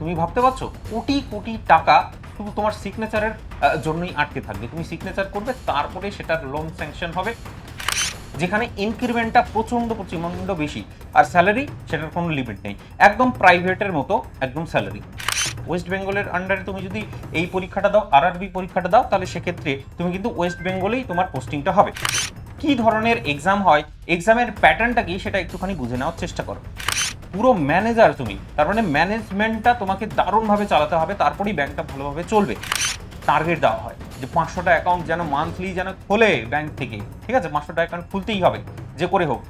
তুমি ভাবতে পারছো কোটি কোটি টাকা শুধু তোমার সিগনেচারের জন্যই আটকে থাকবে। তুমি সিগনেচার করবে, তারপরে সেটার লোন স্যাংশন হবে, যেখানে ইনক্রিমেন্টটা প্রচণ্ড প্রচণ্ড বেশি, আর স্যালারি সেটার কোনো লিমিট নেই, একদম প্রাইভেটের মতো একদম স্যালারি। ওয়েস্ট বেঙ্গলের আন্ডারে তুমি যদি এই পরীক্ষাটা দাও, আরআরবি পরীক্ষাটা দাও, তাহলে সেক্ষেত্রে তুমি কিন্তু ওয়েস্ট বেঙ্গলেই তোমার পোস্টিংটা হবে। কি ধরনের এক্সাম হয়, এক্সামের প্যাটার্নটা কি, সেটা একটুখানি বুঝে নেওয়ার চেষ্টা করো। পুরো ম্যানেজার তুমি, তার মানে ম্যানেজমেন্টটা তোমাকে দারুণভাবে চালাতে হবে, তারপরেই ব্যাংকটা ভালোভাবে চলবে। টার্গেট দেওয়া হয় যে 500টা অ্যাকাউন্ট যেন মান্থলি যেন খোলে ব্যাংক থেকে, ঠিক আছে? 500টা অ্যাকাউন্ট খুলতেই হবে যে করে হোক।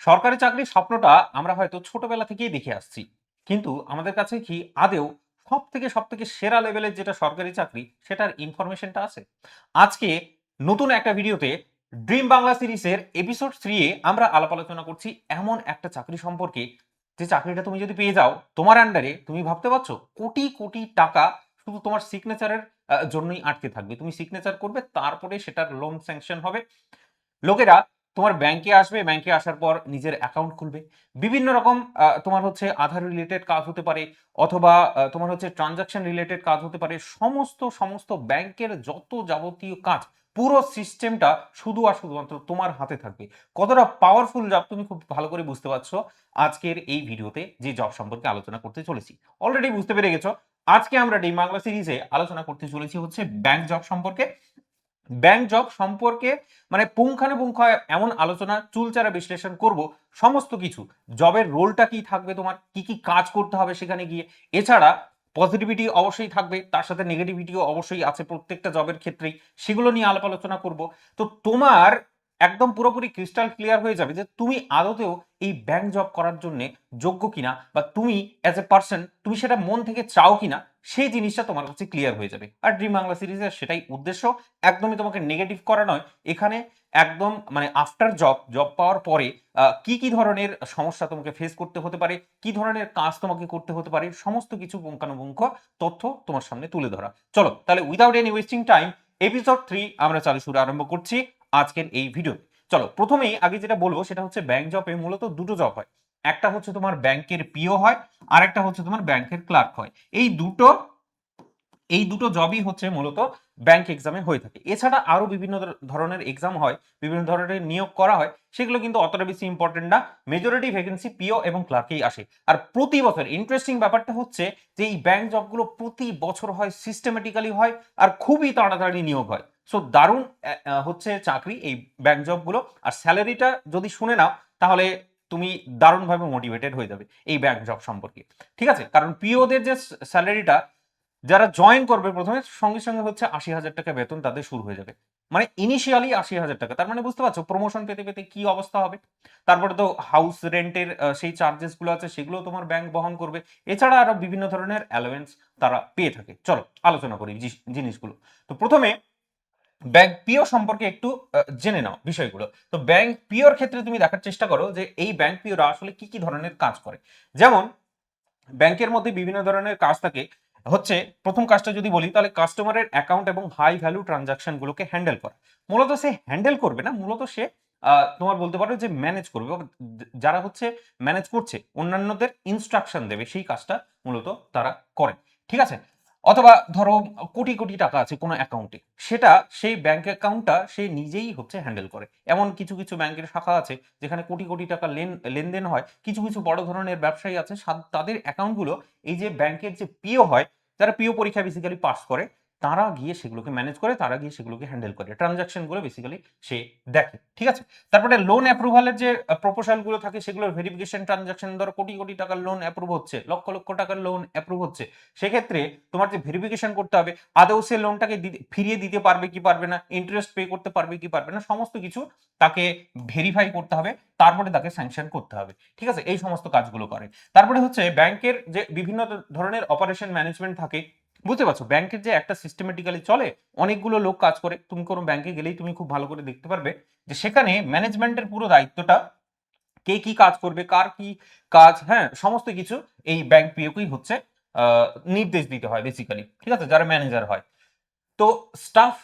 সরকারি চাকরির স্বপ্নটা আমরা হয়তো ছোটবেলা থেকেই দেখে আসছি, কিন্তু আমাদের কাছে কি আদেও সব থেকে সেরা লেভেলের যেটা সরকারি চাকরি সেটার ইনফরমেশনটা আছে? আজকে নতুন একটা ভিডিওতে ড্রিম বাংলা সিরিজের এপিসোড 3 এ আমরা আলাপ আলোচনা করছি এমন একটা চাকরি সম্পর্কে, যে চাকরিটা তুমি যদি পেয়ে যাও তোমার আন্ডারে, তুমি ভাবতে পারছো কোটি কোটি টাকা শুধু তোমার সিগনেচারের জন্যই আটকে থাকবে। তুমি সিগনেচার করবে, তারপরে সেটার লোন স্যাংশন হবে। লোকেরা তোমার ব্যাংকে আসবে, ব্যাংকে আসার পর নিজের অ্যাকাউন্ট খুলবে। বিভিন্ন রকম তোমার হচ্ছে আধার রিলেটেড কাজ হতে পারে, অথবা তোমার হচ্ছে ট্রানজাকশন রিলেটেড কাজ হতে পারে। সমস্ত ব্যাংকের যত যাবতীয় কাজ, পুরো সিস্টেমটা শুধু আর শুধুমাত্র তোমার হাতে থাকবে। কতটা পাওয়ারফুল জব তুমি খুব ভালো করে বুঝতে পারছো আজকের এই ভিডিওতে যে জব সম্পর্কে আলোচনা করতে চলেছি। অলরেডি বুঝতে পেরে গেছো, আজকে আমরা ডি বাংলা সিরিজে আলোচনা করতে চলেছি হচ্ছে ব্যাংক জব সম্পর্কে। ব্যাংক জব সম্পর্কে মানে পুঙ্খানুপুঙ্খ এমন আলোচনা, চুলচারা বিশ্লেষণ করব সমস্ত কিছু। জবের রোলটা কি থাকবে, তোমার কি কি কাজ করতে হবে সেখানে গিয়ে। এছাড়া পজিটিভিটি অবশ্যই থাকবে, তার সাথে নেগেটিভিটিও অবশ্যই আছে প্রত্যেকটা জবের ক্ষেত্রেই, সেগুলো নিয়ে আলাপ আলোচনা করব। তো তোমার একদম পুরোপুরি ক্রিস্টাল ক্লিয়ার হয়ে যাবে যে তুমি আদতেও এই ব্যাংক জব করার জন্য যোগ্য কিনা, বা তুমি অ্যাজ এ পার্সন তুমি সেটা মন থেকে চাও কিনা, সেই জিনিসটা তোমার কাছে ক্লিয়ার হয়ে যাবে। আর ড্রিম বাংলা সিরিজের সেটাই উদ্দেশ্য, একদমই তোমাকে নেগেটিভ করা নয়। এখানে একদম মানে আফটার জব পাওয়ার পরে কি কি ধরনের সমস্যা তোমাকে ফেস করতে হতে পারে, কি ধরনের কাজ তোমাকে করতে হতে পারে, সমস্ত কিছু পুঙ্খানুপুঙ্খ তথ্য তোমার সামনে তুলে ধরা। চলো তাহলে without any wasting time episode 3 আমরা শুরু আরম্ভ করছি আজকের এই ভিডিও। চলো প্রথমেই আগে যেটা বলবো সেটা হচ্ছে ব্যাংক জবে মূলত দুটো জব হয়। একটা হচ্ছে তোমার ব্যাংকের পিও হয়, আর একটা হচ্ছে তোমার ব্যাংকের ক্লার্ক হয়। এই দুটো জবই হচ্ছে মূলত ব্যাংক এক্সামে হয়ে থাকে। এছাড়া আরো বিভিন্ন ধরনের এক্সাম হয়, বিভিন্ন ধরনের নিয়োগ করা হয়, সেগুলো কিন্তু অতটা বেশি ইম্পর্টেন্ট না। মেজরিটি ভ্যাকেন্সি পিও এবং ক্লার্কেই আসে। আর প্রতি বছর ইন্টারেস্টিং ব্যাপারটা হচ্ছে যে এই ব্যাংক জবগুলো প্রতি বছর হয়, সিস্টেমেটিক্যালি হয়, আর খুবই তাড়াতাড়ি নিয়োগ হয়। সো দারুণ হচ্ছে চাকরি এই ব্যাংক জবগুলো। আর স্যালারিটা যদি শুনে নাও তাহলে তুমি দারুণভাবে মোটিভেটেড হয়ে যাবে এই ব্যাংক জব সম্পর্কে। ঠিক আছে, কারণ পিওদের যে স্যালারিটা, যারা জয়েন করবে প্রথমে সঙ্গে সঙ্গে হচ্ছে ৮০,০০০ টাকা বেতন তাদের শুরু হয়ে যাবে। মানে ইনিশিয়ালি ৮০,০০০ টাকা, তার মানে বুঝতে পারছো প্রমোশন পেতে পেতে কি অবস্থা হবে। তারপরে তো হাউস রেন্টের সেই চার্জেস গুলো আছে, সেগুলো তোমার ব্যাংক বহন করবে। এছাড়া আরো বিভিন্ন ধরনের অ্যালাওয়েন্স তারা পেয়ে থাকে। চলো আলোচনা করি জিনিসগুলো। তো প্রথমে ব্যাংক পিও সম্পর্কে একটু জেনে নাও বিষয়গুলো। তো ব্যাংক পিওর ক্ষেত্রে তুমি দেখার চেষ্টা করো যে এই ব্যাংক পিওরা আসলে কি কি ধরনের কাজ করে। যেমন ব্যাংকের মধ্যে বিভিন্ন ধরনের কাজ থাকে। হচ্ছে প্রথম কাজটা যদি বলি, তাহলে কাস্টমারের অ্যাকাউন্ট এবং হাই ভ্যালু ট্রানজাকশন গুলোকে হ্যান্ডেল করা। মূলত সে হ্যান্ডেল করবে না, মূলত সে তোমার বলতে পারো যে ম্যানেজ করবে, বা যারা হচ্ছে ম্যানেজ করছে অন্যান্যদের ইনস্ট্রাকশন দেবে, সেই কাজটা মূলত তারা করে। ঠিক আছে, অথবা ধরো কোটি কোটি টাকা আছে কোনো অ্যাকাউন্টে, সেটা সেই ব্যাংক অ্যাকাউন্টটা সে নিজেই হচ্ছে হ্যান্ডেল করে। এমন কিছু কিছু ব্যাংকের শাখা আছে যেখানে কোটি কোটি টাকা লেনদেন হয়। কিছু কিছু বড় ধরনের ব্যবসায়ী আছে, তাদের অ্যাকাউন্টগুলো এই যে ব্যাংকের যে পিও হয়, যারা পিও পরীক্ষা বেসিক্যালি পাস করে, তারা গিয়ে সেগুলোকে ম্যানেজ করে, তারা গিয়ে সেগুলোকে হ্যান্ডেল করে, ট্রানজাকশনগুলো বেসিক্যালি সে দেখে। ঠিক আছে, তারপরে লোন অ্যাপ্রুভালের যে প্রপোজালগুলো থাকে, সেগুলোর ভেরিফিকেশন ট্রানজাকশন, ধরো কোটি কোটি টাকার লোন অ্যাপ্রুভ হচ্ছে, লক্ষ লক্ষ টাকার লোন অ্যাপ্রুভ হচ্ছে, সেক্ষেত্রে তোমার যে ভেরিফিকেশন করতে হবে আদৌ সে লোনটাকে ফিরিয়ে দিতে পারবে কি পারবে না, ইন্টারেস্ট পে করতে পারবে কি পারবে না, সমস্ত কিছু তাকে ভেরিফাই করতে হবে, তারপরে তাকে স্যাংশন করতে হবে। ঠিক আছে, এই সমস্ত কাজগুলো করে। তারপরে হচ্ছে ব্যাংকের যে বিভিন্ন ধরনের অপারেশন ম্যানেজমেন্ট থাকে। বুঝতে পারছো, ব্যাংকের যে একটা সিস্টেমেটিক্যালি চলে, অনেকগুলো লোক কাজ করে। তুমি কোনো ব্যাংকে গেলেই তুমি খুব ভালো করে দেখতে পারবে যে সেখানে ম্যানেজমেন্টের পুরো দায়িত্বটা কে কি কাজ করবে, কার কি কাজ, হ্যাঁ সমস্ত কিছু এই ব্যাংক পিওকেই হচ্ছে নির্দেশ দিতে হয় বেসিক্যালি। ঠিক আছে, যারা ম্যানেজার হয়। তো স্টাফ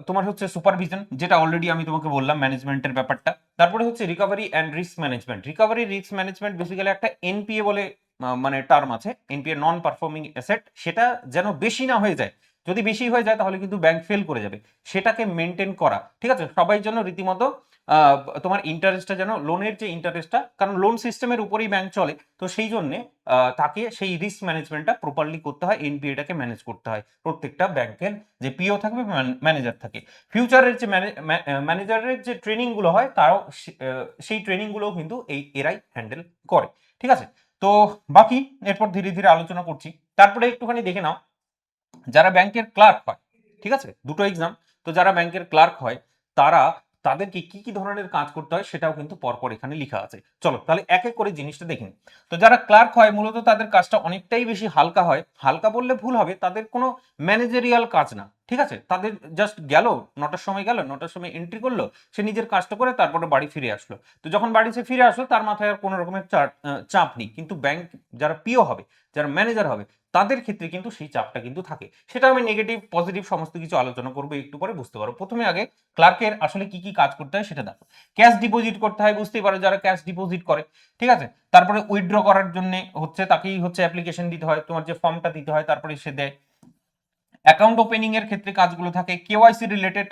তোমার হচ্ছে সুপারভিশন, যেটা অলরেডি আমি তোমাকে বললাম ম্যানেজমেন্টের ব্যাপারটা। তারপরে হচ্ছে recovery and risk management. Recovery risk management basically একটা এনপিএ বলে মানে টার্ম আছে, এনপিএ নন পারফর্মিং অ্যাসেট, সেটা যেন বেশি না হয়ে যায়। যদি বেশি হয়ে যায় তাহলে কিন্তু ব্যাংক ফেল করে যাবে, সেটাকে মেনটেন করা, ঠিক আছে। সবাই যেন রীতিমতো তোমার ইন্টারেস্টটা যেন, লোনের যে ইন্টারেস্টটা, কারণ লোন সিস্টেমের উপরেই ব্যাংক চলে, তো সেই জন্যে তাকে সেই রিস্ক ম্যানেজমেন্টটা প্রপারলি করতে হয়, এনপিএটাকে ম্যানেজ করতে হয় প্রত্যেকটা ব্যাংকের যে পিও থাকবে, ম্যানেজার থাকে। ফিউচারের যে ম্যানেজারের যে ট্রেনিংগুলো হয় তারাও সেই ট্রেনিংগুলোও কিন্তু এরাই হ্যান্ডেল করে, ঠিক আছে। তো বাকি এরপর ধীরে ধীরে আলোচনা করছি। তারপরে একটুখানি দেখে নাও যারা ব্যাংকের ক্লার্ক হয়, ঠিক আছে, দুটো এক্সাম। তো যারা ব্যাংকের ক্লার্ক হয় তারা, তাদেরকে কি কি ধরনের কাজ করতে হয় সেটাও কিন্তু পরপর এখানে লেখা আছে। চলো তাহলে এক এক করে জিনিসটা দেখি। তো যারা ক্লার্ক হয় মূলত তাদের কাজটা অনেকটাই বেশি হালকা হয়। হালকা বললে ভুল হবে, তাদের কোনো ম্যানেজারিয়াল কাজ না, ঠিক আছে। তাদের জাস্ট গেল, 9টার সময় গেল, 9টার সময় এন্ট্রি করলো, সে নিজের কাজটা করে তারপরে বাড়ি ফিরে আসলো। তো যখন বাড়িতে ফিরে আসলো তার মাথায় আর কোনো রকমের চাপ নেই। কিন্তু ব্যাংক যারা পিও হবে, যারা ম্যানেজার হবে, তাদের ক্ষেত্রে কিন্তু সেই চাপটা কিন্তু থাকে। সেটা আমি নেগেটিভ পজিটিভ সমস্ত কিছু আলোচনা করবো, একটু পরে বুঝতে পারো। প্রথমে আগে ক্লার্কের আসলে কি কি কাজ করতে হয় সেটা দেখো। ক্যাশ ডিপোজিট করতে হয়, বুঝতেই পারো যারা ক্যাশ ডিপোজিট করে, ঠিক আছে। তারপরে উইথড্র করার জন্য হচ্ছে তাকেই হচ্ছে অ্যাপ্লিকেশন দিতে হয়, তোমার যে ফর্মটা দিতে হয়, তারপরে সে দেয়। অ্যাকাউন্ট ওপেনিং এর ক্ষেত্রে কাজগুলো থাকে, কেওয়াইসি রিলেটেড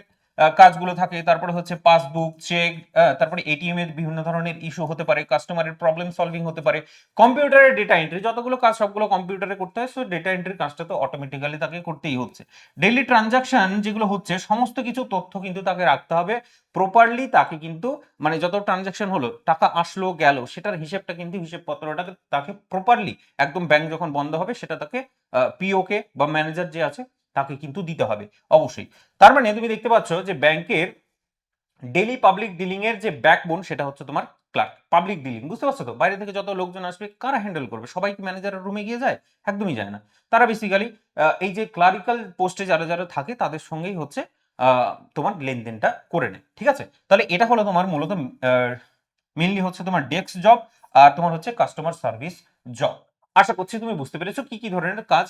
কাজগুলো থাকে, তারপরে হচ্ছে পাসবুক চেক, তারপরে এটিএম এর বিভিন্ন ধরনের ইস্যু হতে পারে, কাস্টমারের প্রবলেম সলভিং হতে পারে, কম্পিউটারের ডেটা এন্ট্রি, যতগুলো কাজ সবগুলো কম্পিউটারে করতে হয়, সো ডেটা এন্ট্রির কাজটা তো অটোমেটিক্যালি তাকে করতেই হচ্ছে। ডেইলি ট্রানজাকশন যেগুলো হচ্ছে সমস্ত কিছু তথ্য কিন্তু তাকে রাখতে হবে প্রপারলি। তাকে কিন্তু মানে যত ট্রানজাকশন হলো, টাকা আসলো গেল, সেটার হিসেবটা কিন্তু হিসেবপত্রটাকে তাকে প্রপারলি, একদম ব্যাংক যখন বন্ধ হবে সেটা তাকে পিওকে বা ম্যানেজার যে আছে তাকে কিন্তু দিতে হবে অবশ্যই। তার মানে তুমি দেখতে পাচ্ছ যে ব্যাংকের ডেইলি পাবলিক ডিলিং এর যে ব্যাকবোন সেটা হচ্ছে তোমার ক্লার্ক। পাবলিক ডিলিং বুঝতে পারছো তো, বাইরে থেকে যত লোকজন আসবে কারা হ্যান্ডেল করবে? সবাই কি ম্যানেজারের রুমে গিয়ে যায়? একদমই যায় না। তারা বেসিক্যালি এই যে ক্লারিক্যাল পোস্টে যারা যারা থাকে তাদের সঙ্গেই হচ্ছে তোমার লেনদেনটা করে নেয়, ঠিক আছে। তাহলে এটা হলো তোমার মূলত মেইনলি হচ্ছে তোমার ডেস্ক জব, আর তোমার হচ্ছে কাস্টমার সার্ভিস জব। আশা করছি তুমি বুঝতে পেরেছো কি কি ধরনের কাজ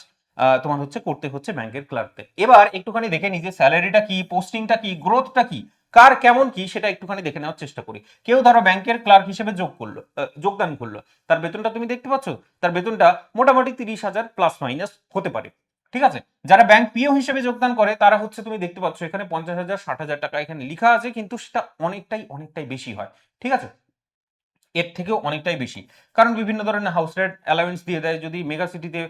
তোমার হচ্ছে করতে হচ্ছে ব্যাংকের ক্লার্কদের। এবার একটুখানি দেখে নি যে স্যালারিটা কি, পোস্টিংটা কি, গ্রোথটা কি, কার কেমন কি, সেটা একটুখানি দেখে নেওয়ার চেষ্টা করি। কেউ ধরো ব্যাংকের ক্লার্ক হিসেবে যোগদান করলো, তার বেতনটা তুমি দেখতে পাচ্ছ, তার বেতনটা মোটামুটি 30,000 প্লাস মাইনাস হতে পারে, ঠিক আছে। যারা ব্যাংক পিও হিসেবে যোগদান করে তারা হচ্ছে তুমি দেখতে পাচ্ছ এখানে 50,000 60,000 টাকা এখানে লেখা আছে, কিন্তু সেটা অনেকটাই অনেকটাই বেশি হয়, ঠিক আছে, এর থেকেও অনেকটাই বেশি। কারণ বিভিন্ন ধরনের হাউস রেন্ট অ্যালাউয়েন্স দিয়ে দেয়। যদি মেগা সিটিতে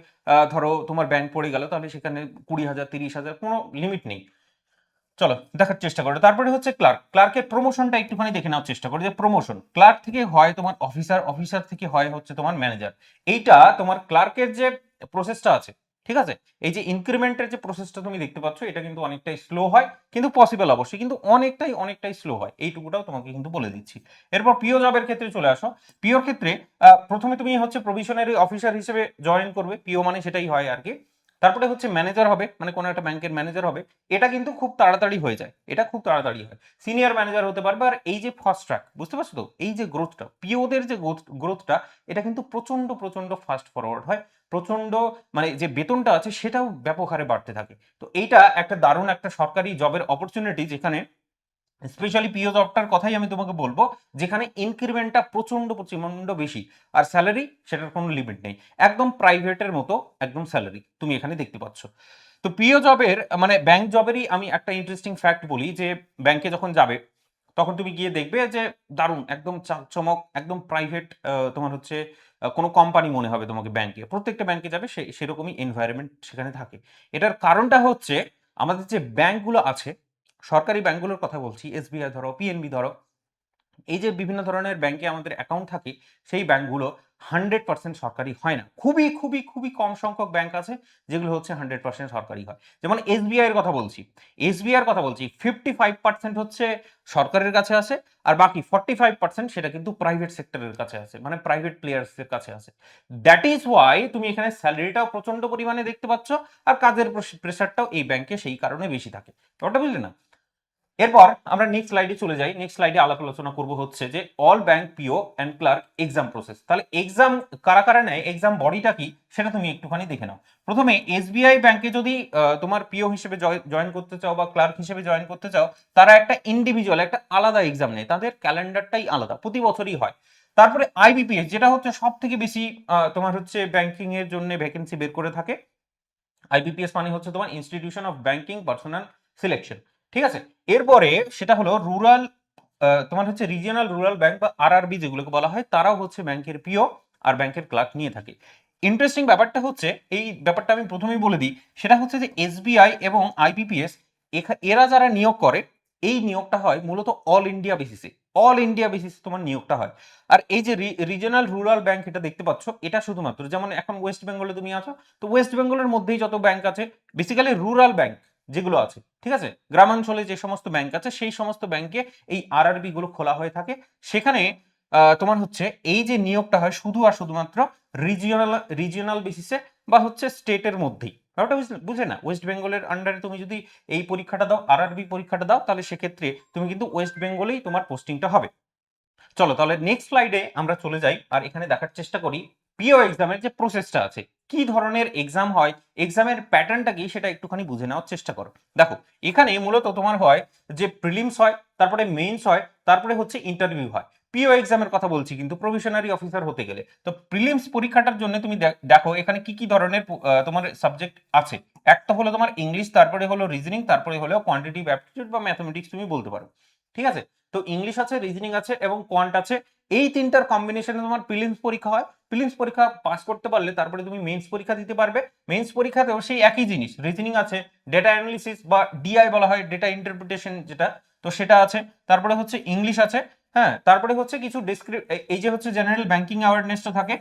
ধরো তোমার ব্যাংক পড়ে গেল, তাহলে সেখানে 20,000 30,000 কোনো লিমিট নেই। চলো দেখার চেষ্টা করো। তারপরে হচ্ছে ক্লার্ক। ক্লার্কের প্রমোশনটা একটুখানি দেখে নেওয়ার চেষ্টা করো যে প্রমোশন ক্লার্ক থেকে হয় তোমার অফিসার, অফিসার থেকে হয় হচ্ছে তোমার ম্যানেজার। এইটা তোমার ক্লার্কের যে প্রসেসটা আছে, ঠিক আছে, এই যে ইনক্রিমেন্টের যে প্রসেসটা তুমি দেখতে পাচ্ছ, এটা কিন্তু অনেকটাই স্লো হয়, কিন্তু পসিবল অবশ্যই, কিন্তু অনেকটাই অনেকটাই স্লো হয়, এইটুকুটাও তোমাকে কিন্তু বলে দিচ্ছি। এরপর পিও জবের ক্ষেত্রে চলে আসো। পিওর ক্ষেত্রে প্রথমে তুমি হচ্ছে প্রভিশনারি অফিসার হিসেবে জয়েন করবে, পিও মানে সেটাই হয় আর কি। তারপরে হচ্ছে ম্যানেজার হবে, মানে কোনো একটা ব্যাংকের ম্যানেজার হবে। এটা কিন্তু খুব তাড়াতাড়ি হয়ে যায়, এটা খুব তাড়াতাড়ি হয়। সিনিয়র ম্যানেজার হতে পারবে। আর এই যে ফাস্ট ট্র্যাক, বুঝতে পারছো তো, এই যে গ্রোথটা, পিওদের যে গ্রোথটা, এটা কিন্তু প্রচন্ড প্রচন্ড ফাস্ট ফরওয়ার্ড হয়। প্রচন্ড মানে যে বেতনটা আছে সেটাও ব্যাপক হারে বাড়তে থাকে। তো এইটা একটা দারুণ একটা সরকারি জবের অপরচুনিটি, যেখানে স্পেশালি পিও জবটার কথাই আমি তোমাকে বলবো, যেখানে ইনক্রিমেন্টটা প্রচন্ড প্রচন্ড বেশি, আর স্যালারি সেটার কোনো লিমিট নেই। একদম প্রাইভেটের মতো একদম স্যালারি তুমি এখানে দেখতে পাচ্ছ। তো পিও জবের মানে ব্যাংক জবেরই আমি একটা ইন্টারেস্টিং ফ্যাক্ট বলি, যে ব্যাংকে যখন যাবে তখন তুমি গিয়ে দেখবে যে দারুণ একদম চাকচমক, একদম প্রাইভেট, তোমার হচ্ছে কোনো কোম্পানি মনে হবে তোমাকে। ব্যাংকে, প্রত্যেকটা ব্যাংকে যাবে সেরকমই এনভায়রনমেন্ট সেখানে থাকে। এটার কারণটা হচ্ছে আমাদের যে ব্যাংকগুলো আছে, সরকারি ব্যাংকগুলোর কথা বলছি, এসবিআই ধরো, পিএনবি ধরো, এই যে বিভিন্ন ধরনের ব্যাংকে আমাদের অ্যাকাউন্ট থাকে, সেই ব্যাংকগুলো 100% সরকারি হয় না। খুবই খুবই খুবই কম সংখ্যক ব্যাংক আছে যেগুলো হচ্ছে 100% সরকারি হয়। যেমন এসবিআই এর কথা বলছি, এসবিআই এর কথা বলছি, 55% হচ্ছে সরকারের কাছে আছে, আর বাকি 45% সেটা কিন্তু প্রাইভেট সেক্টরের কাছে আছে, মানে প্রাইভেট প্লেয়ার্সের কাছে আছে। দ্যাট ইজ ওয়াই তুমি এখানে স্যালারিটাও প্রচন্ড পরিমাণে দেখতে পাচ্ছ, আর কাজের প্রেশারটাও এই ব্যাংকে সেই কারণে বেশি থাকে। ব্যাপারটা বুঝলে না? এরপর আমরা নেক্সট স্লাইডে চলে যাই। নেক্সট স্লাইডে আলাপ আলোচনা করব হচ্ছে যে all bank PO and clerk exam process. তাহলে এক্সাম কারা কারা নেয়, এক্সাম বডিটা কি সেটা তুমি একটুখানি দেখে নাও। প্রথমে এসবিআই ব্যাংকে যদি তোমার পিও হিসেবে জয়েন করতে চাও বা ক্লার্ক হিসেবে জয়েন করতে চাও, তারা একটা ইন্ডিভিজুয়াল একটা আলাদা এক্সাম নেয়, তাদের ক্যালেন্ডারটাই আলাদা, প্রতি বছরই হয়। তারপরে আইবিপিএস যেটা হচ্ছে সব থেকে বেশি তোমার হচ্ছে ব্যাংকিং এর জন্য ভ্যাকেন্সি বের করে থাকে। আইবিপিএস মানে হচ্ছে তোমার institution of banking personal selection, ঠিক আছে। এরপরে সেটা হলো রুরাল, তোমার হচ্ছে রিজিওনাল রুরাল ব্যাংক বা আরআরবি যেগুলোকে বলা হয়, তারাও হচ্ছে ব্যাংকের পিও আর ব্যাংকের ক্লার্ক নিয়ে থাকে। ইন্টারেস্টিং ব্যাপারটা হচ্ছে, এই ব্যাপারটা আমি প্রথমেই বলে দিই, সেটা হচ্ছে যে এসবিআই এবং আইবিপিএস এরা যারা নিয়োগ করে, এই নিয়োগটা হয় মূলত অল ইন্ডিয়া বেসিসে, অল ইন্ডিয়া বেসিসে তোমার নিয়োগটা হয়। আর এই যে রিজিওনাল রুরাল ব্যাংক এটা দেখতে পাচ্ছ, এটা শুধুমাত্র যেমন এখন ওয়েস্ট বেঙ্গলে তুমি আছো, তো ওয়েস্ট বেঙ্গলের মধ্যেই যত ব্যাংক আছে বেসিক্যালি রুরাল ব্যাংক যেগুলো আছে, ঠিক আছে, গ্রামাঞ্চলে যে সমস্ত ব্যাংক আছে সেই সমস্ত ব্যাংকে এই আরআরবি গুলো খোলা হয়ে থাকে। সেখানে তোমার হচ্ছে এই যে নিয়োগটা হয় শুধু আর শুধুমাত্র রিজিওনাল বেসিসে বা হচ্ছে স্টেটের মধ্যেই। ব্যাপারটা বুঝে না, ওয়েস্ট বেঙ্গলের আন্ডারে তুমি যদি এই পরীক্ষাটা দাও, আরআরবি পরীক্ষাটা দাও, তাহলে সেক্ষেত্রে তুমি কিন্তু ওয়েস্ট বেঙ্গলেই তোমার পোস্টিংটা হবে। চলো তাহলে নেক্সট স্লাইডে আমরা চলে যাই আর এখানে দেখার চেষ্টা করি পিও এক্সামের যে প্রসেসটা আছে, কি ধরনের এক্সাম হয়, এক্সামের প্যাটার্নটা কি সেটা একটুখানি বুঝে নেওয়ার চেষ্টা করো। দেখো এখানে মূলত তোমার হয় যে প্রিলিমস হয়, তারপরে মেইনস হয়, তারপরে হচ্ছে ইন্টারভিউ হয়। পিও এক্সামের কথা বলছি কিন্তু প্রভিশনারি অফিসার হতে গেলে। তো প্রিলিমস পরীক্ষাটার জন্য তুমি দেখো এখানে কি কি ধরনের তোমার সাবজেক্ট আছে। একটা হলো তোমার ইংলিশ, তারপরে হলো রিজনিং, তারপরে হলো কোয়ান্টিটিভ অ্যাপটিটিউড বা ম্যাথমেটিক্স তুমি বলতে পারো, ঠিক আছে। তো ইংলিশ আছে, রিজনিং আছে এবং কোয়ান্ট আছে, এই তিনটার কম্বিনেশনে তোমার প্রিলিমস পরীক্ষা হয়। প্রিলিমস পরীক্ষা পাস করতে পারলে তারপরে তুমি মেইনস পরীক্ষা দিতে পারবে। মেইনস পরীক্ষাতেও সেই একই জিনিস, রিজনিং আছে, ডেটা অ্যানালিসিস বা ডিআই বলা হয়, ডেটা ইন্টারপ্রিটেশন যেটা, তো সেটা আছে। তারপরে হচ্ছে ইংলিশ আছে, হ্যাঁ, তারপরে হচ্ছে কিছু এই যে হচ্ছে জেনারেল ব্যাংকিং অ্যাওয়ারনেসটা থাকে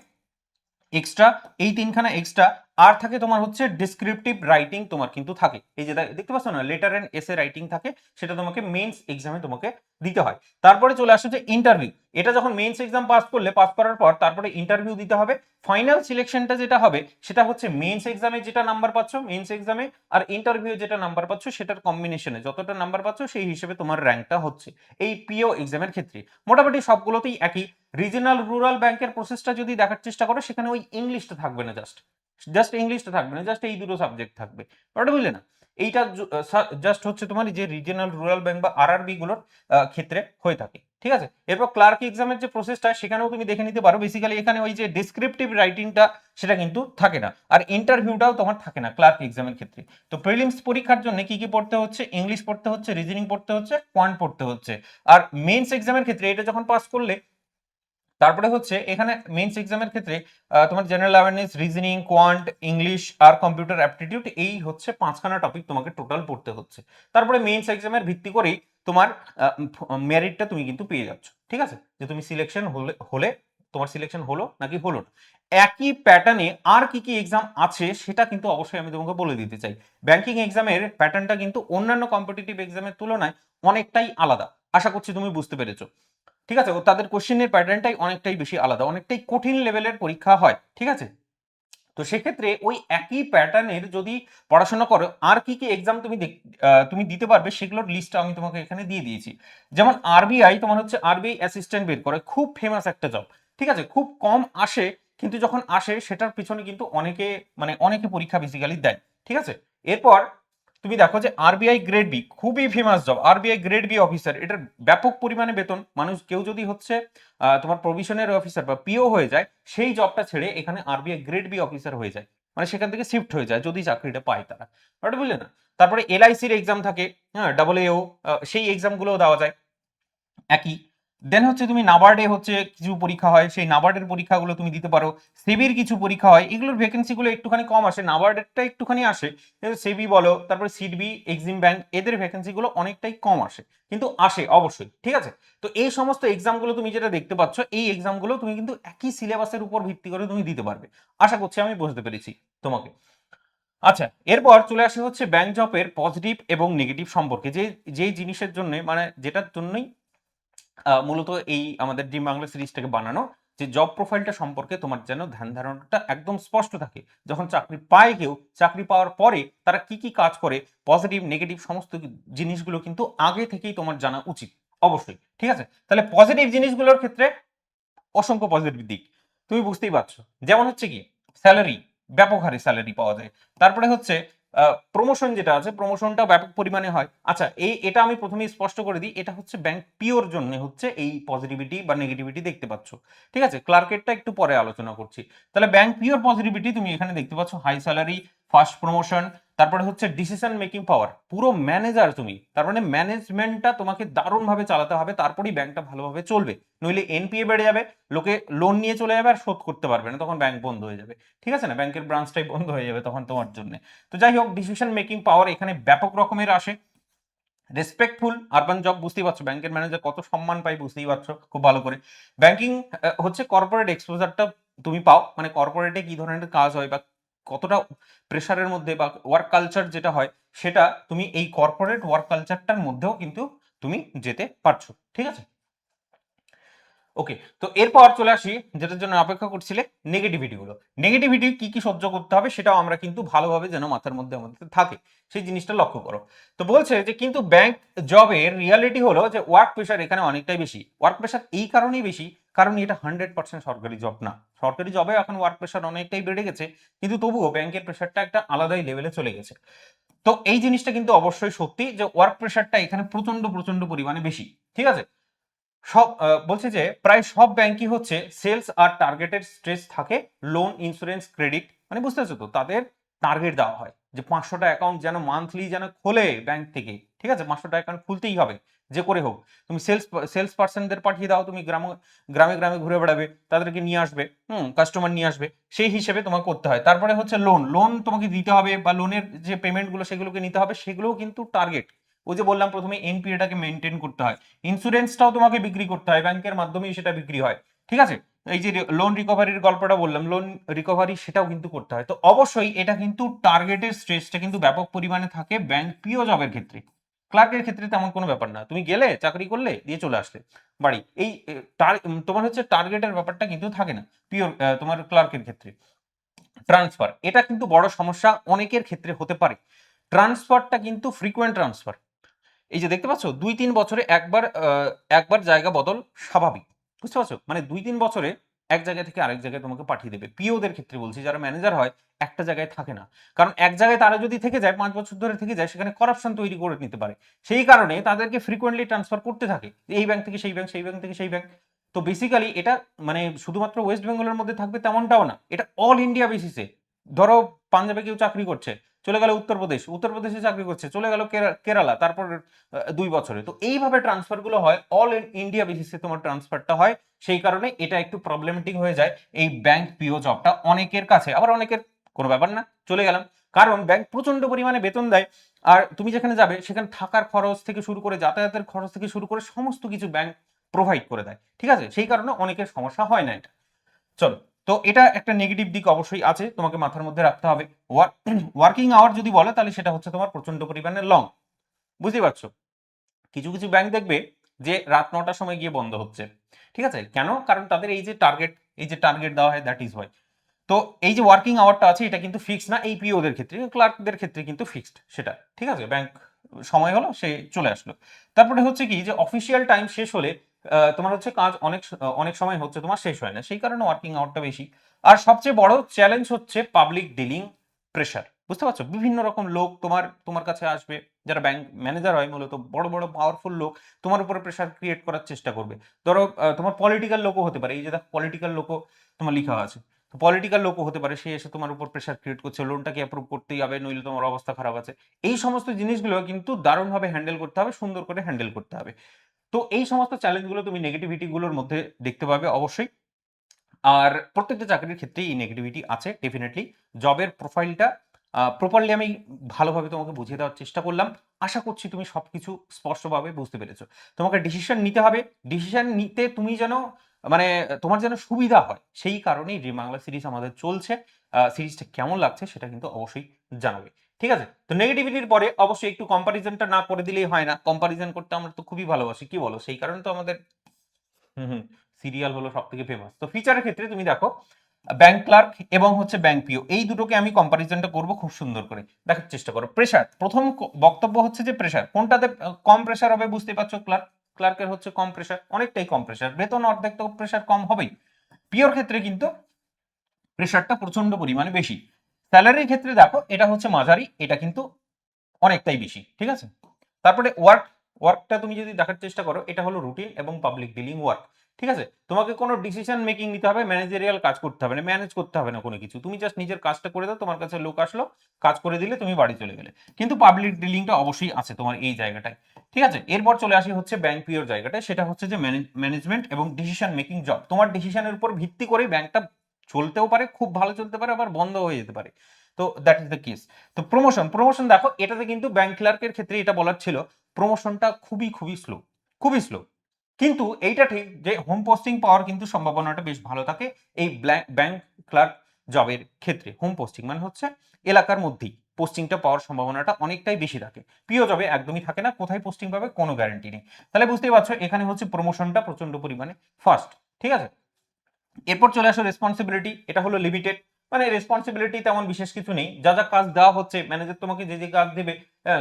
এক্সট্রা, এই তিনখানা এক্সট্রা। আর থাকে তোমার হচ্ছে ডেসক্রিপটিভ রাইটিং তোমার কিন্তু থাকে, এই যে দেখতে পাচ্ছ না, লেটার এন্ড এসে রাইটিং থাকে, সেটা তোমাকে মেইনস এক্সামে তোমাকে দিতে হয়। তারপরে চলে আসে যে ইন্টারভিউ, এটা যখন মেইনস এক্সাম পাস করলে, পাস করার পর তারপরে ইন্টারভিউ দিতে হবে। ফাইনাল সিলেকশনটা যেটা হবে সেটা হচ্ছে মেইনস এক্সামে যেটা নাম্বার পাচ্ছ মেইনস এক্সামে, আর ইন্টারভিউ যেটা নাম্বার পাচ্ছ সেটার কম্বিনেশনে যতটা নাম্বার পাচ্ছ সেই হিসেবে তোমার র্যাঙ্কটা হচ্ছে। এই পিও এক্সামের ক্ষেত্রে মোটামুটি সবগুলোতেই একই। রিজিনাল রুরাল ব্যাংকের প্রসেসটা যদি দেখার চেষ্টা করো, সেখানে ওই ইংলিশটা থাকবে না, জাস্ট জাস্ট ইংলিশটা থাকবে না, জাস্ট এই দুটো সাবজেক্ট থাকবে, ওটা বুঝলে না। এইটা জাস্ট হচ্ছে তোমার যে রিজিনাল রুরাল ব্যাংক বা আরআরবি গুলোর ক্ষেত্রে হয়ে থাকে, ঠিক আছে। এরপর ক্লার্ক এক্সামের যে প্রসেসটা সেখানেও তুমি দেখে নিতে পারো, বেসিক্যালি এখানে ওই যে ডেসক্রিপটিভ রাইটিংটা সেটা কিন্তু থাকে না, আর ইন্টারভিউটাও তোমার থাকে না ক্লার্ক এক্সামের ক্ষেত্রে। তো প্রিলিমস পরীক্ষার জন্য কি কি পড়তে হচ্ছে, ইংলিশ পড়তে হচ্ছে, রিজনিং পড়তে হচ্ছে, কোয়ান্ট পড়তে হচ্ছে। আর মেইনস এক্সামের ক্ষেত্রে এটা যখন পাস করলে তারপরে হচ্ছে এখানে মেইনস এক্সামের ক্ষেত্রে তোমার general awareness, reasoning, quant, English আর কম্পিউটার অ্যাপটিটিউড, এই হচ্ছে পাঁচখানা টপিক তোমাকে টোটাল পড়তে হচ্ছে। তারপরে মেইনস এক্সামের ভিত্তি করেই তোমার মেরিটটা তুমি কিন্তু পেয়ে যাচ্ছ, ঠিক আছে, যে তুমি সিলেকশন হলে তোমার সিলেকশন হলো নাকি হলো না। একই প্যাটার্নে আর কি কি এক্সাম আছে সেটা কিন্তু অবশ্যই আমি তোমাকে বলে দিতে চাই। ব্যাংকিং এক্সামের প্যাটার্নটা কিন্তু অন্যান্য কম্পিটিটিভ এক্সামের তুলনায় অনেকটাই আলাদা, আশা করছি তুমি বুঝতে পেরেছো, ঠিক আছে। ও তাদের কোশ্চেনের প্যাটার্নটাই অনেকটাই বেশি আলাদা, অনেকটাই কঠিন লেভেলের পরীক্ষা হয়, ঠিক আছে। তো সেক্ষেত্রে ওই একই প্যাটার্নের যদি পড়াশোনা করো, আর কি কি এক্সাম তুমি দিতে পারবে সেগুলোর লিস্ট আমি তোমাকে এখানে দিয়ে দিয়েছি। যেমন আরবিআই, তোমার হচ্ছে আরবিআই অ্যাসিস্ট্যান্ট বের করে, খুব ফেমাস একটা জব, ঠিক আছে, খুব কম আসে, কিন্তু যখন আসে সেটার পিছনে কিন্তু অনেকে পরীক্ষা বেসিক্যালি দেয়, ঠিক আছে। এরপর তুমি দেখো যে আরবিআই গ্রেড বি, খুবই famous job, RBI grade B officer, এটার ব্যাপক পরিমাণে বেতন। মানুষ কেউ যদি হচ্ছে তোমার প্রভিশনারি অফিসার বা পিও হয়ে যায়, সেই জবটা ছেড়ে এখানে আরবিআই গ্রেড বি অফিসার হয়ে যায়, মানে সেখান থেকে শিফট হয়ে যায় যদি চাকরিটা পায় তারা, ওটা বুঝলে না। তারপরে এলআইসির এক্সাম থাকে, হ্যাঁ, ডাবল এও, সেই এক্সামগুলোও দেওয়া যায় একই। দেন হচ্ছে তুমি নাবার্ডে হচ্ছে কিছু পরীক্ষা হয়, সেই নাবার্ডের পরীক্ষাগুলো তুমি দিতে পারো। সেবির কিছু পরীক্ষা হয়, এগুলোর ভ্যাকেন্সিগুলো একটুখানি কম আসে, নাবার্ডেরটা একটুখানি আসে, সেবি বলো, তারপরে সিডবি, এক্সিম ব্যাংক, এদের ভ্যাকেন্সিগুলো অনেকটাই কম আসে, কিন্তু আসে অবশ্যই, ঠিক আছে। তো এই সমস্ত এক্সামগুলো তুমি যেটা দেখতে পাচ্ছ, এই এক্সামগুলো তুমি কিন্তু একই সিলেবাসের উপর ভিত্তি করে তুমি দিতে পারবে, আশা করছি আমি বুঝতে পেরেছি তোমাকে। আচ্ছা, এরপর চলে আসে হচ্ছে ব্যাংক জবের পজিটিভ এবং নেগেটিভ সম্পর্কে, যে যেই জিনিসের জন্য, মানে যেটার জন্যই মূলত এই আমাদের ড্রিম বাংলা সিরিজটাকে বানানো, যে জব প্রোফাইলটা সম্পর্কে তোমার যেন ধ্যান ধারণাটা একদম স্পষ্ট থাকে। যখন চাকরি পায় কেউ, চাকরি পাওয়ার পরে তারা কি কি কাজ করে, পজিটিভ নেগেটিভ সমস্ত জিনিসগুলো কিন্তু আগে থেকেই তোমার জানা উচিত অবশ্যই। ঠিক আছে, তাহলে পজিটিভ জিনিসগুলোর ক্ষেত্রে অসংখ্য পজিটিভ দিক তুমি বুঝতেই পারছো। যেমন হচ্ছে কি স্যালারি, ব্যাপক হারে স্যালারি পাওয়া যায়। তারপরে হচ্ছে প্রমোশন যেটা আছে, প্রমোশনটা ব্যাপক পরিমাণে হয়। আচ্ছা, এটা আমি প্রথমেই স্পষ্ট করে দিই, এটা হচ্ছে ব্যাংক পিওর জন্য হচ্ছে এই পজিটিভিটি বা নেগেটিভিটি দেখতে পাচ্ছ। ঠিক আছে, ক্লার্কেরটা একটু পরে আলোচনা করছি। তাহলে ব্যাংক পিওর পজিটিভিটি তুমি এখানে দেখতে পাচ্ছ, হাই স্যালারি, ফাস্ট প্রমোশন, তারপরে হচ্ছে ডিসিশন মেকিং পাওয়ার, পুরো ম্যানেজার তুমি, তার মানে ম্যানেজমেন্টটা তোমাকে দারুণভাবে চালাতে হবে, তারপরেই ব্যাংকটা ভালোভাবে চলবে। নইলে এনপিএ বেড়ে যাবে, লোকে লোন নিয়ে চলে যাবে আর শোধ করতে পারবে না, তখন ব্যাংক বন্ধ হয়ে যাবে। ঠিক আছে না, ব্যাংকের ব্রাঞ্চটাই বন্ধ হয়ে যাবে তখন তোমার জন্য। তো যাই হোক, ডিসিশন মেকিং পাওয়ার এখানে ব্যাপক রকমের আসে। রেসপেক্টফুল আরবান জব, বুঝতেই পারছো ব্যাংকের ম্যানেজার কত সম্মান পাই, বুঝতেই পারছো খুব ভালো করে। ব্যাংকিং হচ্ছে কর্পোরেট এক্সপোজারটা তুমি পাও, মানে কর্পোরেটে কি ধরনের কাজ হয় বা কতটা প্রেশারের মধ্যে বা ওয়ার্ক কালচার যেটা হয়, সেটা তুমি এই কর্পোরেট ওয়ার্ক কালচারটার মধ্যেও কিন্তু তুমি যেতে পারছো। ঠিক আছে, ওকে। তো এরপর চলে আসি যেটার জন্য অপেক্ষা করছিলে, নেগেটিভিটি গুলো। নেগেটিভিটি কি কি সহ্য করতে হবে সেটাও আমরা কিন্তু ভালোভাবে যেন মাথার মধ্যে আমাদের থাকে, সেই জিনিসটা লক্ষ্য করো। তো বলছে যে কিন্তু ব্যাংক জবের রিয়ালিটি হলো যে ওয়ার্ক প্রেশার এখানে অনেকটাই বেশি। ওয়ার্ক প্রেশার এই কারণেই বেশি কারণ এটা 100% সরকারি জব না। সরকারি জবে এখন ওয়ার্ক প্রেশার অনেকটাই বেড়ে গেছে, কিন্তু তবুও ব্যাংকের প্রেশারটা একটা আলাদাই লেভেলে চলে গেছে। তো এই জিনিসটা কিন্তু অবশ্যই সত্যি যে ওয়ার্ক প্রেশারটা এখানে প্রচন্ড প্রচন্ড পরিমাণে বেশি। ঠিক আছে, সব বলছে যে প্রায় সব ব্যাংকই হচ্ছে সেলস আর টার্গেটের স্ট্রেস থাকে। লোন, ইন্স্যুরেন্স, ক্রেডিট, মানে বুঝতে পারছো তো, তাদের টার্গেট দেওয়া হয় যে 500টা অ্যাকাউন্ট যেন মান্থলি যেন খোলে ব্যাংক থেকে। ঠিক আছে, 500টা অ্যাকাউন্ট খুলতেই হবে যে করে হোক। তুমি সেলস পার্সনদের পাঠিয়ে দাও, তুমি গ্রামে গ্রামে গ্রামে ঘুরে বেড়াবে, তাদেরকে নিয়ে আসবে, কাস্টমার নিয়ে আসবে, সেই হিসেবে তোমাকে করতে হয়। তারপরে হচ্ছে লোন, লোন তোমাকে দিতে হবে বা লোনের যে পেমেন্টগুলো সেগুলোকে নিতে হবে, সেগুলোও কিন্তু টার্গেট। ওই যে বললাম প্রথমে এনপিএটাকে মেনটেন করতে হয়। ইন্স্যুরেন্সটাও তোমাকে বিক্রি করতে হয়, ব্যাংকের মাধ্যমেই সেটা বিক্রি হয়। ঠিক আছে, এই যে লোন রিকভারির গল্পটা বললাম, লোন রিকভারি সেটাও কিন্তু করতে হয়। তো অবশ্যই এটা কিন্তু টার্গেটের স্ট্রেসটা কিন্তু ব্যাপক পরিমাণে থাকে ব্যাংক পিও জবের ক্ষেত্রে। ক্লার্কের ক্ষেত্রে তেমন কোনো ব্যাপার না, তুমি গেলে চাকরি করলে দিয়ে চলে আসলে বাড়ি, এই তোমার হচ্ছে টার্গেটের ব্যাপারটা কিন্তু থাকে না পিওর তোমার ক্লার্কের ক্ষেত্রে। ট্রান্সফার, এটা কিন্তু বড় সমস্যা অনেকের ক্ষেত্রে হতে পারে। ট্রান্সফারটা কিন্তু ফ্রিকোয়েন্ট ট্রান্সফার, এই যে দেখতে পাচ্ছ 2-3 বছরে একবার একবার জায়গা বদল স্বাভাবিক। বুঝতে পারছো, মানে 2-3 বছরে এক জায়গা থেকে আরেক জায়গায় তোমাকে পাঠিয়ে দেবে। পিওদের ক্ষেত্রে বলছি, যারা ম্যানেজার হয় একটা জায়গায় থাকে না, কারণ এক জায়গায় তারা যদি থেকে যায় 5 বছর ধরে থেকে যায়, সেখানে করাপশন তৈরি করে নিতে পারে। সেই কারণে তাদেরকে ফ্রিকোয়েন্টলি ট্রান্সফার করতে থাকে, এই ব্যাংক থেকে সেই ব্যাংক, সেই ব্যাংক থেকে সেই ব্যাংক। তো বেসিক্যালি এটা মানে শুধুমাত্র ওয়েস্ট বেঙ্গলের মধ্যে থাকবে তেমনটাও না, এটা অল ইন্ডিয়া বেসিসে। ধরো পাঞ্জাবে কেউ চাকরি করছে, চলে গেল উত্তরপ্রদেশ, উত্তরপ্রদেশে চাকরি করছে, চলে গেল কেরালা, তারপর 2 বছরে। তো এইভাবে ট্রান্সফার গুলো হয়, অল ইন্ডিয়া বেসিসে তোমার ট্রান্সফারটা হয়। সেই কারণে এটা একটু প্রবলেমেটিক হয়ে যায় এই ব্যাংক পিও জবটা অনেকের কাছে। আবার অনেকের কোনো ব্যাপার না, চলে গেলাম, কারণ ব্যাংক প্রচন্ড পরিমাণে বেতন দেয়। আর তুমি যেখানে যাবে সেখানে থাকার খরচ থেকে শুরু করে যাতায়াতের খরচ থেকে শুরু করে সমস্ত কিছু ব্যাংক প্রোভাইড করে দেয়। ঠিক আছে, সেই কারণে অনেকের সমস্যা হয় না এটা। চলো, তো এটা একটা নেগেটিভ দিক অবশ্যই আছে, তোমাকে মাথার মধ্যে রাখতে হবে। ওয়ার্কিং আওয়ার যদি বলে তাহলে সেটা হচ্ছে তোমার প্রচন্ড পরিমাণে লং। বুঝতে পারছো, কিছু কিছু ব্যাংক দেখবে যে রাত 9টার সময় গিয়ে বন্ধ হচ্ছে। ঠিক আছে, কেন? কারণ তাদের এই যে টার্গেট দেওয়া হয়, দ্যাট ইজ ওয়াই। তো এই যে ওয়ার্কিং আওয়ারটা আছে এটা কিন্তু ফিক্সড না এই পিওদের ক্ষেত্রে, ক্লার্কদের ক্ষেত্রে কিন্তু ফিক্সড সেটা। ঠিক আছে, ব্যাংক সময় হলো সে চলে আসলো। তারপরে হচ্ছে কি যে অফিসিয়াল টাইম শেষ হলে তোমার হচ্ছে কাজ অনেক অনেক সময় হচ্ছে তোমার শেষ হয় না, সেই কারণে ওয়ার্কিং আওয়ারটা বেশি। আর সবচেয়ে বড় চ্যালেঞ্জ হচ্ছে পাবলিক ডিলিং প্রেশার। বুঝতে পারছো, বিভিন্ন রকম লোক তোমার তোমার কাছে আসবে, যারা ব্যাংক ম্যানেজার হয় মূলত বড় বড় পাওয়ারফুল লোক তোমার উপরে প্রেশার ক্রিয়েট করার চেষ্টা করবে। ধরো তোমার পলিটিক্যাল লোকও হতে পারে, এই যে দেখো পলিটিক্যাল লোকও তোমার লিখা আছে, তো পলিটিক্যাল লোকও হতে পারে, সে এসে তোমার উপর প্রেশার ক্রিয়েট করছে, লোনটাকে অ্যাপ্রুভ করতেই হবে নইলে তোমার অবস্থা খারাপ আছে। এই সমস্ত জিনিসগুলো কিন্তু দারুণভাবে হ্যান্ডেল করতে হবে, সুন্দর করে হ্যান্ডেল করতে হবে। তো এই সমস্ত চ্যালেঞ্জগুলো তুমি নেগেটিভিটি গুলোর মধ্যে দেখতে পাবে অবশ্যই। আর প্রত্যেকটা চাকরির ক্ষেত্রেই এই নেগেটিভিটি আছে ডেফিনেটলি। জবের প্রোফাইলটা প্রপারলি আমি ভালোভাবে তোমাকে বুঝিয়ে দেওয়ার চেষ্টা করলাম। আশা করছি তুমি সবকিছু স্পষ্টভাবে বুঝতে পেরেছো। তোমাকে ডিসিশন নিতে হবে, ডিসিশন নিতে তুমি যেন মানে তোমার যেন সুবিধা হয়, সেই কারণেই ড্রিম বাংলা সিরিজ আমাদের চলছে। সিরিজটা কেমন লাগছে সেটা কিন্তু অবশ্যই জানাবে। ঠিক আছে, তো নেগেটিভিটির পরে অবশ্যই একটু কম্পারিজনটা না করে দিলেই হয় না, কম্পারিজন করতে আমরা তো খুবই ভালোবাসি, কি বলো? সেই কারণে তো আমাদের হুম, সিরিয়াল হলো সব থেকে ফেমাস। তো ফিচারের ক্ষেত্রে তুমি দেখো ব্যাংক ক্লার্ক এবং হচ্ছে ব্যাংক পিও, এই দুটোকে আমি কম্পারিজনটা করব খুব সুন্দর করে, দেখার চেষ্টা করো। প্রেসার, প্রথম বক্তব্য হচ্ছে যে প্রেসার কোনটাতে কম প্রেসার হবে, বুঝতে পারছো, ক্লার্কের হচ্ছে কম প্রেসার, অনেকটাই কম প্রেসার, বেতন অর্ধেক, তো প্রেসার কম হবেই। পিওর ক্ষেত্রে কিন্তু প্রেসারটা প্রচন্ড পরিমাণে বেশি। স্যালারির ক্ষেত্রে দেখো এটা হচ্ছে মাঝারি, এটা কিন্তু অনেকটাই বেশি, ঠিক আছে। তারপরে ওয়ার্কটা তুমি যদি দেখার চেষ্টা করো, এটা হলো রুটিন এবং পাবলিক ডিলিং ওয়ার্ক, ঠিক আছে। তোমাকে কোনো ডিসিশন মেকিং নিতে হবে, ম্যানেজারিয়াল কাজ করতে হবে না, ম্যানেজ করতে হবে না কোনো কিছু, তুমি জাস্ট নিজের কাজটা করে দাও, তোমার কাছে লোক আসলো, কাজ করে দিলে, তুমি বাড়ি চলে গেলে। কিন্তু পাবলিক ডিলিংটা অবশ্যই আছে তোমার এই জায়গাটায়, ঠিক আছে। এরপর চলে আসি হচ্ছে ব্যাংক পিওর জায়গাটায়, সেটা হচ্ছে যে ম্যানেজমেন্ট এবং ডিসিশন মেকিং জব। তোমার ডিসিশনের উপর ভিত্তি করে ব্যাংকটা চলতেও পারে, খুব ভালো চলতে পারে, আবার বন্ধ হয়ে যেতে পারে। তো দ্যাট ইজ দ্য কেস। তো প্রমোশন দেখো, এটাতে কিন্তু ব্যাংক ক্লার্কের ক্ষেত্রে এটা বলার ছিল, প্রমোশনটা খুবই খুবই স্লো, খুবই স্লো। কিন্তু এইটা ঠিক যে হোম পোস্টিং পাওয়ার কিন্তু সম্ভাবনাটা বেশ ভালো থাকে এই ব্যাংক ক্লার্ক জবের ক্ষেত্রে। হোম পোস্টিং মানে হচ্ছে এলাকার মধ্যেই পোস্টিংটা পাওয়ার সম্ভাবনাটা অনেকটাই বেশি থাকে। পিও জবে একদমই থাকে না, কোথায় পোস্টিং পাবে কোনো গ্যারান্টি নেই। তাহলে বুঝতেই পারছো এখানে হচ্ছে প্রমোশনটা প্রচন্ড পরিমাণে ফাস্ট, ঠিক আছে। এরপর চলে আসো রেসপন্সিবিলিটি, এটা হলো লিমিটেড, মানে রেসপন্সিবিলিটি তেমন বিশেষ কিছু নেই, যা যা কাজ দেওয়া হচ্ছে ম্যানেজার তোমাকে যে যে কাজ দেবে,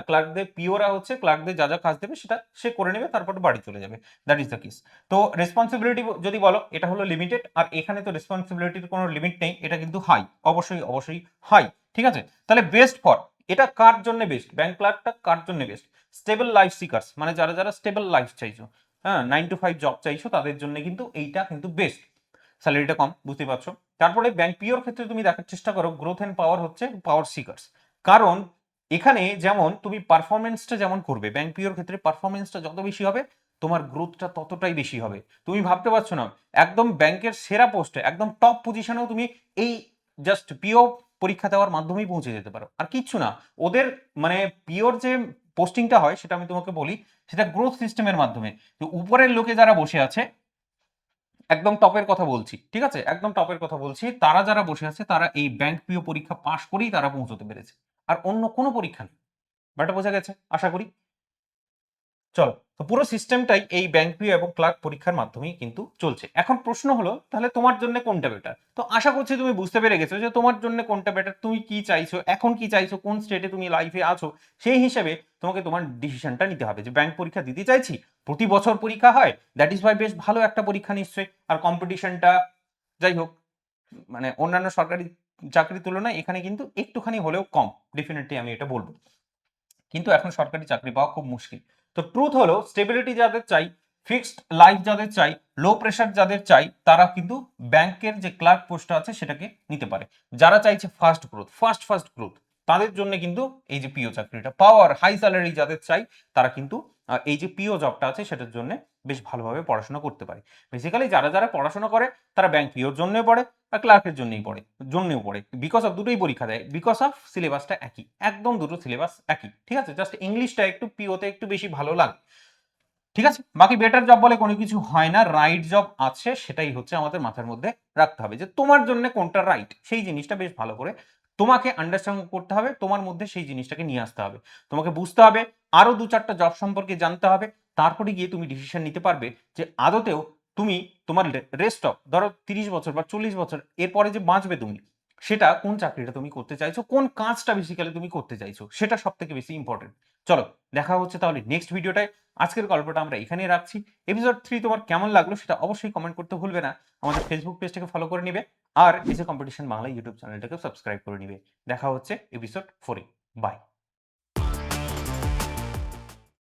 ক্লার্কদের পিওরা হচ্ছে ক্লার্কদের যা যা কাজ দেবে সেটা সে করে নেবে, তারপর বাড়ি চলে যাবে, দ্যাট ইজ দ্য কেস। তো রেসপন্সিবিলিটি যদি বলো, এটা হলো লিমিটেড, আর এখানে তো রেসপন্সিবিলিটির কোনো লিমিট নেই, এটা কিন্তু হাই, অবশ্যই অবশ্যই হাই, ঠিক আছে। তাহলে বেস্ট ফর, এটা কার জন্য বেস্ট, ব্যাংক ক্লার্কটা কার জন্য বেস্ট, স্টেবল লাইফ সিকার্স, মানে যারা যারা স্টেবল লাইফ চাইছো, হ্যাঁ 9 to 5 জব চাইছো, তাদের জন্য কিন্তু এইটা কিন্তু বেস্ট। স্যালারিটা কম, বুঝতে পারছো। তারপরে ব্যাংক পিওর ক্ষেত্রে তুমি দেখার চেষ্টা করো, গ্রোথ এন্ড পাওয়ার হচ্ছে পাওয়ার সিকার্স। কারণ এখানে যেমন তুমি পারফরমেন্সটা যেমন করবে, ব্যাংক পিওর ক্ষেত্রে পারফরমেন্সটা যত বেশি হবে, তোমার গ্রোথটা ততটাই বেশি হবে। তুমি ভাবতে পারছো না, একদম ব্যাংকের সেরা পোস্টে, একদম টপ পজিশনেও তুমি এই জাস্ট পিও পরীক্ষা দেওয়ার মাধ্যমেই পৌঁছে যেতে পারো, আর কিচ্ছু না। ওদের মানে পিওর যে পোস্টিংটা হয়, সেটা আমি তোমাকে বলি, সেটা গ্রোথ সিস্টেমের মাধ্যমে। তো উপরের লোকে যারা বসে আছে, একদম টপের কথা বলছি, ঠিক আছে, একদম টপের কথা বলছি, তারা যারা বসে আছে তারা এই ব্যাংক পিও পরীক্ষা পাশ করেই তারা পৌঁছতে পেরেছে, আর অন্য কোনো পরীক্ষা নেই। ব্যাপারটা বোঝা গেছে আশা করি। চলো, তো পুরো সিস্টেমটাই এই ব্যাংক পিও এবং ক্লার্ক পরীক্ষার মাধ্যমেই কিন্তু চলছে। এখন প্রশ্ন হলো, তাহলে তোমার জন্য কোনটা বেটার? তো আশা করছি তুমি বুঝতে পেরে গেছো যে তোমার জন্য কোনটা বেটার, তুমি কি চাইছো, এখন কি চাইছো, কোন স্টেটে তুমি লাইফে আছো, সেই হিসেবে তোমাকে তোমার ডিসিশনটা নিতে হবে যে ব্যাংক পরীক্ষা দিতে চাইছি, প্রতি বছর পরীক্ষা হয়, দ্যাট ইজ ওয়াই বেশ ভালো একটা পরীক্ষা নিশ্চয়ই, আর কম্পিটিশনটা যাই হোক, মানে অন্যান্য সরকারি চাকরির তুলনায় এখানে কিন্তু একটুখানি হলেও কম, ডেফিনেটলি আমি এটা বলবো। কিন্তু এখন সরকারি চাকরি পাওয়া খুব মুশকিল। তো ট্রুথ হলো, স্টেবিলিটি যাদের চাই, ফিক্সড লাইফ যাদের চাই, লো প্রেশার যাদের চাই, তারা কিন্তু ব্যাংকের যে ক্লার্ক পোস্ট আছে সেটাকে নিতে পারে। যারা চাইছে ফাস্ট গ্রোথ, ফাস্ট গ্রোথ, তাদের জন্য কিন্তু এই যে পিও চাকরিটা, পাওয়ার হাই স্যালারি যাদের চাই, তারা কিন্তু এই যে পিও জবটা আছে সেটার জন্য বেশ ভালোভাবে পড়াশোনা করতে পারে। বেসিক্যালি যারা যারা পড়াশোনা করে, তারা ব্যাংক পিওর জন্যই পড়ে, আর ক্লার্কের জন্যও পড়ে, বিকজ অফ দুটোই পরীক্ষা দেয়, বিকজ অফ সিলেবাসটা একই, একদম দুটো সিলেবাস একই, ঠিক আছে। জাস্ট ইংলিশটা একটু পিওতে একটু বেশি ভালো লাগে, ঠিক আছে। বাকি বেটার জব বলে কোনো কিছু হয় না, রাইট জব আছে, সেটাই হচ্ছে আমাদের মাথার মধ্যে রাখতে হবে, যে তোমার জন্য কোনটা রাইট, সেই জিনিসটা বেশ ভালো করে তোমাকে আন্ডারস্ট্যান্ড করতে হবে, তোমার মধ্যে সেই জিনিসটাকে নিয়ে আসতে হবে, তোমাকে বুঝতে হবে, আরো 2-4টা জব সম্পর্কে জানতে হবে, তারপরে গিয়ে তুমি ডিসিশন নিতে পারবে যে আদতেও তুমি তোমার রেস্ট অফ ধরো 30 বছর বা 40 বছর এরপরে যে বাঁচবে তুমি, সেটা কোন চাকরিটা তুমি করতে চাইছো, কোন কাজটা বেসিক্যালি তুমি করতে চাইছো, সেটা সব থেকে বেশি ইম্পর্টেন্ট। চলো, দেখা হচ্ছে তাহলে নেক্সট ভিডিওটায়। আজকের গল্পটা আমরা এখানেই রাখছি। এপিসোড 3 তোমার কেমন লাগলো সেটা অবশ্যই কমেন্ট করতে ভুলবে না। আমাদের ফেসবুক পেজটাকে ফলো করে নিবে, আর এসে কম্পিটিশন বাংলা ইউটিউব চ্যানেলটাকে সাবস্ক্রাইব করে নিবে। দেখা হচ্ছে এপিসোড 4-এ। বাই।